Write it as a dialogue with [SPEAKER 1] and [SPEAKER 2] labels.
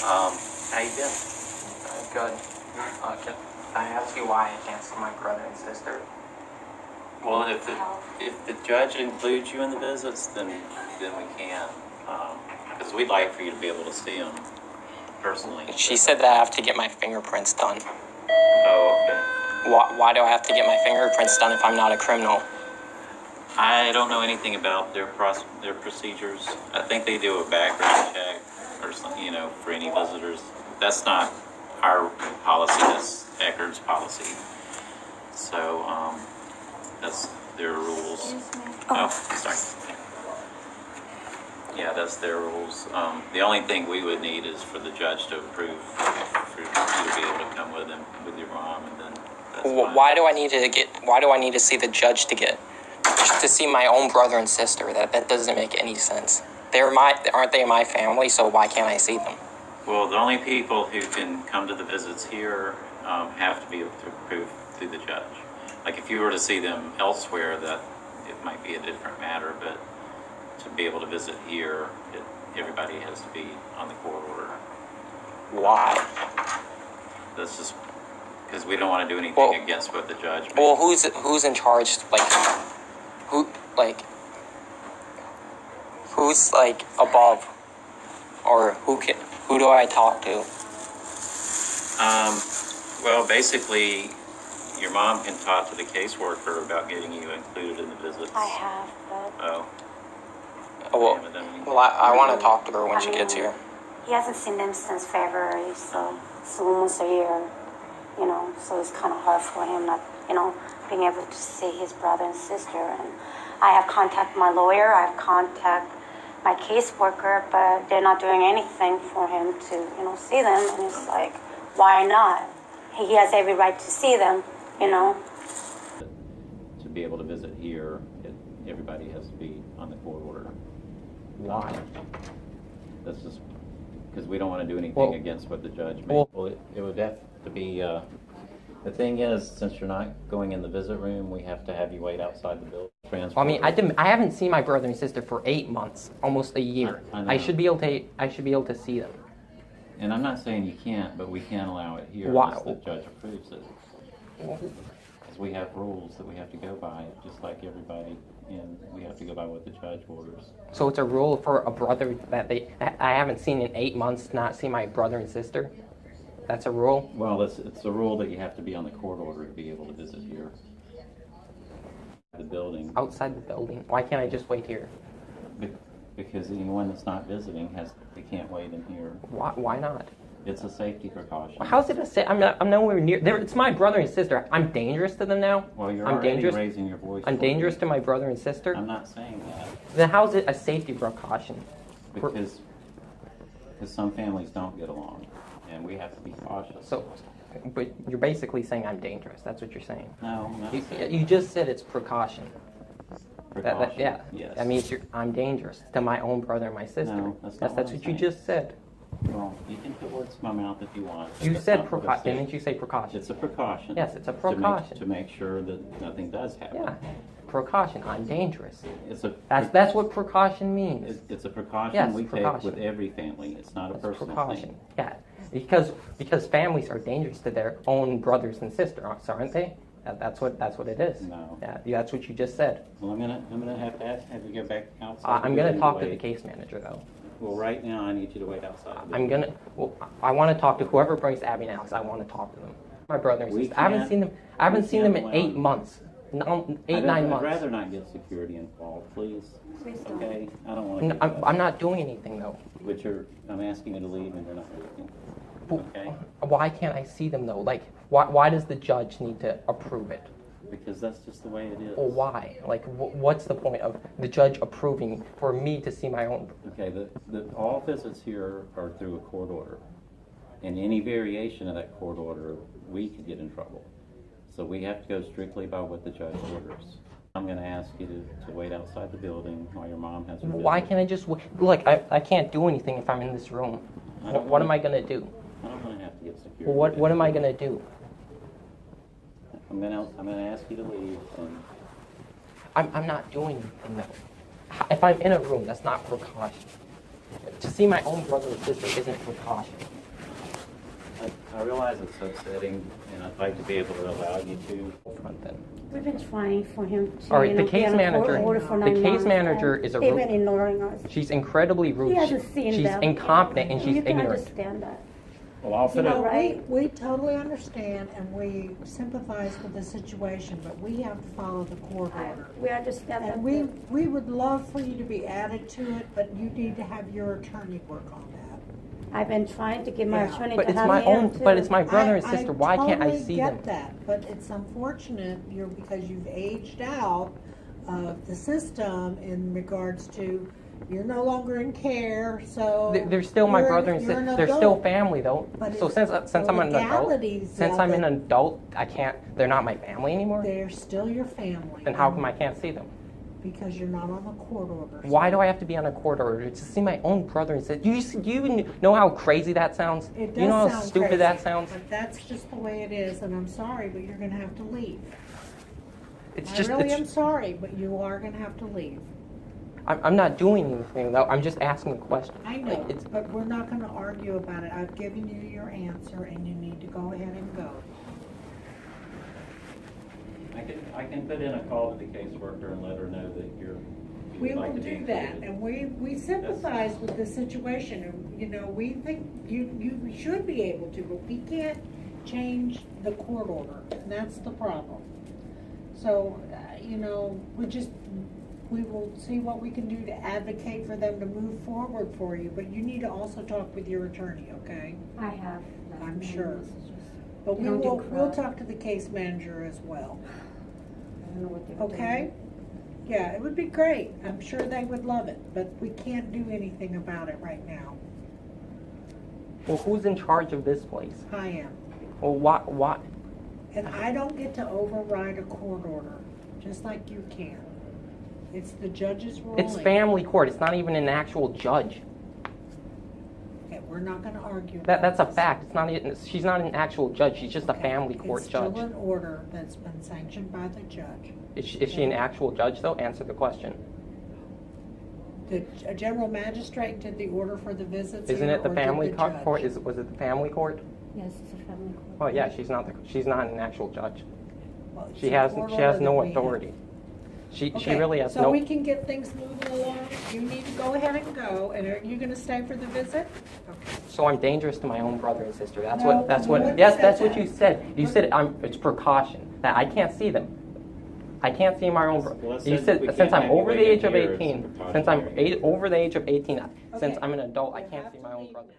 [SPEAKER 1] How you been?
[SPEAKER 2] Good. Can I ask you why I can't see my brother and sister?
[SPEAKER 1] Well, if the judge includes you in the visits, then we can. Because we'd like for you to be able to see them personally.
[SPEAKER 2] She said that I have to get my fingerprints done.
[SPEAKER 1] Oh, okay.
[SPEAKER 2] Why do I have to get my fingerprints done if I'm not a criminal?
[SPEAKER 1] I don't know anything about their procedures. I think they do a background check or something, for any visitors. That's not our policy. That's Eckerd's policy. So that's their rules. Oh, sorry. Yeah, that's their rules. The only thing we would need is for the judge to approve for you to be able to come with him, with your mom, and then that's fine.
[SPEAKER 2] Why do I need to see the judge to see my own brother and sister? That doesn't make any sense. Aren't they my family? So why can't I see them?
[SPEAKER 1] Well, the only people who can come to the visits here have to be approved through the judge. Like if you were to see them elsewhere, that it might be a different matter, but to be able to visit here, everybody has to be on the court order.
[SPEAKER 2] Why?
[SPEAKER 1] That's just because we don't want to do anything against what the judge made.
[SPEAKER 2] Well, who's in charge? Who's above, or who do I talk to?
[SPEAKER 1] Well, basically, your mom can talk to the caseworker about getting you included in the visits.
[SPEAKER 3] I have, but...
[SPEAKER 1] Oh.
[SPEAKER 2] Well, I want to talk to her when she gets here.
[SPEAKER 3] He hasn't seen them since February, so it's almost a year, so it's kind of hard for him not, being able to see his brother and sister. And I have contacted my lawyer, I have contacted my caseworker, but they're not doing anything for him to, see them. And it's like, why not? He has every right to see them,
[SPEAKER 1] To be able to visit here, everybody has to be on the court order.
[SPEAKER 2] Why?
[SPEAKER 1] That's just because we don't want to do anything against what the judge made. Well, it would have to be, the thing is, since you're not going in the visit room, we have to have you wait outside the building.
[SPEAKER 2] I haven't seen my brother and sister for 8 months, almost a year. I should be able to see them.
[SPEAKER 1] And I'm not saying you can't, but we can't allow it here
[SPEAKER 2] Why?
[SPEAKER 1] unless the judge approves it. Because we have rules that we have to go by, just like everybody, and we have to go by what the judge orders.
[SPEAKER 2] So it's a rule for a brother that I haven't seen in 8 months to not see my brother and sister? That's a rule?
[SPEAKER 1] Well, it's a rule that you have to be on the court order to be able to visit here. The building.
[SPEAKER 2] Outside the building? Why can't I just wait here?
[SPEAKER 1] Because anyone that's not visiting they can't wait in here.
[SPEAKER 2] Why not?
[SPEAKER 1] It's a safety precaution.
[SPEAKER 2] How's it I'm nowhere near there. It's my brother and sister. I'm dangerous to them now?
[SPEAKER 1] Well, you're already raising your voice.
[SPEAKER 2] I'm dangerous to my brother and sister?
[SPEAKER 1] I'm not saying that.
[SPEAKER 2] Then how's it a safety precaution?
[SPEAKER 1] Because some families don't get along, and we have to be cautious.
[SPEAKER 2] But you're basically saying I'm dangerous. That's what you're saying.
[SPEAKER 1] No, I'm not saying.
[SPEAKER 2] You just said it's precaution.
[SPEAKER 1] Precaution.
[SPEAKER 2] Yes. That means I'm dangerous to my own brother and my sister.
[SPEAKER 1] No, that's not
[SPEAKER 2] what you just said.
[SPEAKER 1] Well, you can put words in my mouth if you want.
[SPEAKER 2] You said precaution. Didn't you say precaution?
[SPEAKER 1] It's a precaution.
[SPEAKER 2] Yes, it's a precaution.
[SPEAKER 1] To make sure that nothing does happen.
[SPEAKER 2] Yeah. Precaution. I'm dangerous.
[SPEAKER 1] That's
[SPEAKER 2] what precaution means.
[SPEAKER 1] It's a precaution take with every family. It's not a personal
[SPEAKER 2] precaution.
[SPEAKER 1] thing.
[SPEAKER 2] Yeah. Because families are dangerous to their own brothers and sisters, aren't they? That's what it is.
[SPEAKER 1] No.
[SPEAKER 2] Yeah, that's what you just said.
[SPEAKER 1] Well, I'm gonna have to go back outside.
[SPEAKER 2] I'm gonna talk to the case manager though.
[SPEAKER 1] Well, right now I need you to wait outside.
[SPEAKER 2] I want to talk to whoever brings Abby and Alex. I want to talk to them. My brother and sister. I haven't seen them in 8 months. 9 months.
[SPEAKER 1] I'd rather not get security involved, please. Okay, I don't want to.
[SPEAKER 2] I'm not doing anything though.
[SPEAKER 1] I'm asking you to leave, and you're not leaving. Okay.
[SPEAKER 2] Why can't I see them though? Why does the judge need to approve it?
[SPEAKER 1] Because that's just the way it is.
[SPEAKER 2] Well, why? What's the point of the judge approving for me to see my own?
[SPEAKER 1] Okay, all visits here are through a court order. And any variation of that court order, we could get in trouble. So we have to go strictly by what the judge orders. I'm going to ask you to wait outside the building while your mom has her visit.
[SPEAKER 2] Why can't I just wait? Look, I can't do anything if I'm in this room. What am I going to do?
[SPEAKER 1] I don't want to have to get security.
[SPEAKER 2] Well, what am I going to do?
[SPEAKER 1] I'm gonna ask you to leave.
[SPEAKER 2] I'm not doing anything though. If I'm in a room, that's not precaution. To see my own brother and sister isn't precaution.
[SPEAKER 1] I realize it's upsetting, and I'd like to be able to allow you to.
[SPEAKER 2] Front then.
[SPEAKER 3] We've been trying for him to.
[SPEAKER 2] All right,
[SPEAKER 3] you
[SPEAKER 2] the
[SPEAKER 3] know,
[SPEAKER 2] case
[SPEAKER 3] get on
[SPEAKER 2] manager-
[SPEAKER 3] court order for
[SPEAKER 2] the
[SPEAKER 3] 9
[SPEAKER 2] case
[SPEAKER 3] months,
[SPEAKER 2] manager
[SPEAKER 3] and
[SPEAKER 2] is a
[SPEAKER 3] even
[SPEAKER 2] ru-
[SPEAKER 3] ignoring us.
[SPEAKER 2] She's incredibly rude.
[SPEAKER 3] He hasn't seen
[SPEAKER 2] She's
[SPEAKER 3] them.
[SPEAKER 2] incompetent and she's
[SPEAKER 3] You can
[SPEAKER 2] ignorant.
[SPEAKER 3] understand that.
[SPEAKER 1] Well, I'll put
[SPEAKER 3] know,
[SPEAKER 1] it.
[SPEAKER 3] right?
[SPEAKER 4] We totally understand and we sympathize with the situation, but we have to follow the court order.
[SPEAKER 3] We understand that.
[SPEAKER 4] And we would love for you to be added to it, but you need to have your attorney work on that.
[SPEAKER 3] I've been trying to get my
[SPEAKER 4] Yeah.
[SPEAKER 3] attorney
[SPEAKER 2] But
[SPEAKER 3] to
[SPEAKER 2] it's
[SPEAKER 3] have
[SPEAKER 2] my
[SPEAKER 3] me in
[SPEAKER 2] own.
[SPEAKER 3] too.
[SPEAKER 2] But it's my brother and sister. Why can't I see
[SPEAKER 4] totally
[SPEAKER 2] them?
[SPEAKER 4] get that, but it's unfortunate because you've aged out of the system in regards to you're no longer in care, so.
[SPEAKER 2] They're still my
[SPEAKER 4] you're-
[SPEAKER 2] brother and
[SPEAKER 4] you're an
[SPEAKER 2] sister. They're still
[SPEAKER 4] adult.
[SPEAKER 2] family though.
[SPEAKER 4] But
[SPEAKER 2] So
[SPEAKER 4] it's
[SPEAKER 2] since
[SPEAKER 4] the
[SPEAKER 2] I'm an adult,
[SPEAKER 4] legalities
[SPEAKER 2] since
[SPEAKER 4] of
[SPEAKER 2] I'm
[SPEAKER 4] it.
[SPEAKER 2] an adult, I can't. They're not my family anymore.
[SPEAKER 4] They're still your family.
[SPEAKER 2] Then how come I can't see them?
[SPEAKER 4] Because you're not on the court order.
[SPEAKER 2] Why do I have to be on a court order to see my own brother and sister? Do you know how crazy that sounds?
[SPEAKER 4] It
[SPEAKER 2] Do you know
[SPEAKER 4] does
[SPEAKER 2] how
[SPEAKER 4] sound
[SPEAKER 2] stupid
[SPEAKER 4] crazy,
[SPEAKER 2] that sounds?
[SPEAKER 4] But that's just the way it is, and I'm sorry, but you're gonna have to leave.
[SPEAKER 2] It's
[SPEAKER 4] I
[SPEAKER 2] just.
[SPEAKER 4] really
[SPEAKER 2] It's,
[SPEAKER 4] am sorry, but you are gonna have to leave.
[SPEAKER 2] I'm not doing anything though. I'm just asking a question.
[SPEAKER 4] I know,
[SPEAKER 2] Like, it's,
[SPEAKER 4] but we're not gonna argue about it. I've given you your answer, and you need to go ahead and go.
[SPEAKER 1] I can put in a call to the caseworker and let her know that you
[SPEAKER 4] We
[SPEAKER 1] would like
[SPEAKER 4] will
[SPEAKER 1] to be
[SPEAKER 4] do that,
[SPEAKER 1] included.
[SPEAKER 4] and we sympathize with the situation, and, you know, we think you should be able to, but we can't change the court order, and that's the problem. So, you know, we will see what we can do to advocate for them to move forward for you, but you need to also talk with your attorney, okay?
[SPEAKER 3] I have. left
[SPEAKER 4] I'm
[SPEAKER 3] many
[SPEAKER 4] sure.
[SPEAKER 3] messages.
[SPEAKER 4] But
[SPEAKER 3] They don't do
[SPEAKER 4] we'll
[SPEAKER 3] crap.
[SPEAKER 4] talk to the case manager as well,
[SPEAKER 3] I don't know what they're
[SPEAKER 4] okay?
[SPEAKER 3] doing.
[SPEAKER 4] Yeah, it would be great. I'm sure they would love it, but we can't do anything about it right now.
[SPEAKER 2] well, who's in charge of this place?
[SPEAKER 4] I am.
[SPEAKER 2] Well, what?
[SPEAKER 4] And I don't get to override a court order, just like you can. It's the judge's ruling.
[SPEAKER 2] It's family court. It's not even an actual judge.
[SPEAKER 4] Okay, we're not gonna argue.
[SPEAKER 2] That's a
[SPEAKER 4] about this.
[SPEAKER 2] fact. It's not. She's not an actual judge. She's just a
[SPEAKER 4] Okay,
[SPEAKER 2] family court judge.
[SPEAKER 4] It's still an order that's been sanctioned by the judge.
[SPEAKER 2] Is she an actual judge though? Answer the question.
[SPEAKER 4] The general magistrate did the order for the visits.
[SPEAKER 2] Isn't
[SPEAKER 4] here,
[SPEAKER 2] it the
[SPEAKER 4] or did
[SPEAKER 2] family
[SPEAKER 4] the
[SPEAKER 2] court?
[SPEAKER 4] judge?
[SPEAKER 2] Was it the family court?
[SPEAKER 3] Yes, it's a family court.
[SPEAKER 2] Oh yeah, she's not. She's not an actual judge.
[SPEAKER 4] Well, it's
[SPEAKER 2] She
[SPEAKER 4] a
[SPEAKER 2] has.
[SPEAKER 4] court
[SPEAKER 2] She has
[SPEAKER 4] order
[SPEAKER 2] no
[SPEAKER 4] that we have.
[SPEAKER 2] authority. She
[SPEAKER 4] Okay,
[SPEAKER 2] really has
[SPEAKER 4] so
[SPEAKER 2] no.
[SPEAKER 4] we can get things moving along. You need to go ahead and go. And are you gonna stay for the visit? Okay.
[SPEAKER 2] So I'm dangerous to my own brother and sister. That's
[SPEAKER 4] No,
[SPEAKER 2] what. That's
[SPEAKER 4] you
[SPEAKER 2] what.
[SPEAKER 4] wouldn't
[SPEAKER 2] Yes,
[SPEAKER 4] say
[SPEAKER 2] that's what
[SPEAKER 4] that.
[SPEAKER 2] you said. You said it's precaution that I can't see them. I can't see my own.
[SPEAKER 1] Well, it
[SPEAKER 2] You
[SPEAKER 1] says
[SPEAKER 2] said
[SPEAKER 1] we
[SPEAKER 2] since
[SPEAKER 1] can't
[SPEAKER 2] I'm
[SPEAKER 1] have you
[SPEAKER 2] over the
[SPEAKER 1] wait in
[SPEAKER 2] age of
[SPEAKER 1] here, it's
[SPEAKER 2] 18.
[SPEAKER 1] precautionary.
[SPEAKER 2] Since I'm over the age of 18. Since
[SPEAKER 4] Okay.
[SPEAKER 2] I'm an adult, I
[SPEAKER 4] You'll
[SPEAKER 2] can't
[SPEAKER 4] have
[SPEAKER 2] see
[SPEAKER 4] to
[SPEAKER 2] my own
[SPEAKER 4] leave
[SPEAKER 2] brother.
[SPEAKER 4] now.